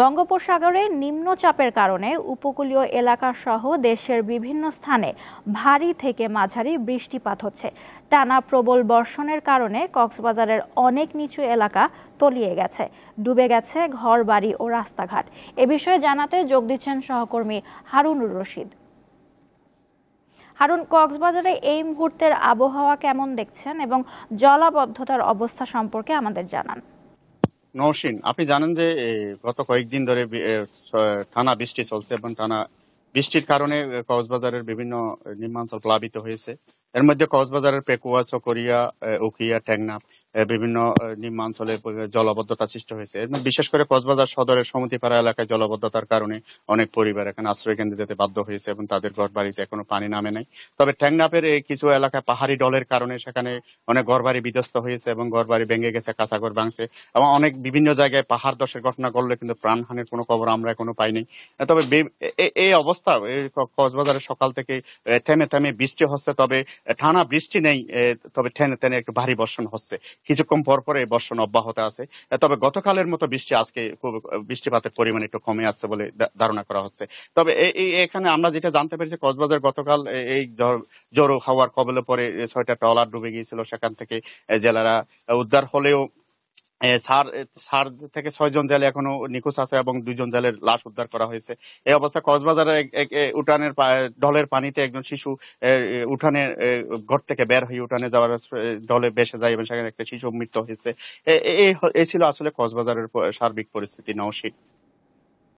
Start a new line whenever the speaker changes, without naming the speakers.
বঙ্গোপসাগরে নিম্নচাপের কারণে উপকূলীয় এলাকা সহ দেশের বিভিন্ন স্থানে ভারী থেকে মাঝারি বৃষ্টিপাত হচ্ছে। টানা প্রবল বর্ষণের কারণে কক্সবাজারের অনেক নিচু এলাকা তলিয়ে গেছে, ডুবে গেছে ঘরবাড়ি ও রাস্তাঘাট। এ বিষয়ে জানাতে যোগ দিচ্ছেন সহকর্মী হারুনুর রশিদ। হারুন, কক্সবাজারে এই মুহূর্তের আবহাওয়া কেমন দেখছেন এবং জলাবদ্ধতার অবস্থা সম্পর্কে আমাদের জানান।
নওশীন, আপনি জানেন যে গত কয়েকদিন ধরে টানা বৃষ্টি চলছে এবং টানা বৃষ্টির কারণে কক্সবাজারের বিভিন্ন নিম্নাঞ্চল প্লাবিত হয়েছে। এর মধ্যে কক্সবাজারের পেকুয়া, চকরিয়া, উখিয়া, টেকনাফ বিভিন্ন নিম্নাঞ্চলে জলাবদ্ধতা সৃষ্টি হয়েছে। এর মধ্যে বিশেষ করে কক্সবাজার সদরের সমিতিপাড়া এলাকায় জলাবদ্ধতার কারণে অনেক পরিবার এখানে আশ্রয় কেন্দ্রে যেতে বাধ্য হয়েছে এবং তাদের ঘর বাড়িতে এখনো পানি নামে নাই। তবে টেকনাফের এই কিছু এলাকায় পাহাড়ি ঢলের কারণে সেখানে অনেক ঘরবাড়ি বিধ্বস্ত হয়েছে এবং ঘরবাড়ি ভেঙে গেছে, কাঁচাঘর ভাঙছে এবং অনেক বিভিন্ন জায়গায় পাহাড় ধসের ঘটনা ঘটলে কিন্তু প্রাণহানির কোনো খবর আমরা এখনো পাইনি। তবে এই অবস্থা কক্সবাজারের সকাল থেকে থেমে থেমে বৃষ্টি হচ্ছে, তবে টানা বৃষ্টি নেই, তবে টেনে টেনে একটু ভারী বর্ষণ হচ্ছে। কিছুক্ষণ পর পর এই বর্ষণ অব্যাহত আছে। তবে গতকালের মতো বৃষ্টি আজকে খুব বৃষ্টিপাতের পরিমাণ একটু কমে আসছে বলে ধারণা করা হচ্ছে। তবে এখানে আমরা যেটা জানতে পেরেছি, কক্সবাজার গতকাল এই জোরো হাওয়ার কবলে পরে 6টা ট্রলার ডুবে গিয়েছিল। সেখান থেকে জেলেরা উদ্ধার হলেও চার থেকে 6জন জেলে এখনো নিখোঁজ আছে এবং 2জন জেলের লাশ উদ্ধার করা হয়েছে। এই অবস্থায় কক্সবাজারের উঠানের ঢলের পানিতে একজন শিশু উঠানে ঘর থেকে বের হয়ে উঠানে যাওয়ার ঢলে ভেসে যায় এবং সেখানে একটা শিশু মৃত্যু হয়েছে। এই ছিল আসলে কক্সবাজারের সার্বিক পরিস্থিতি। নওশীন।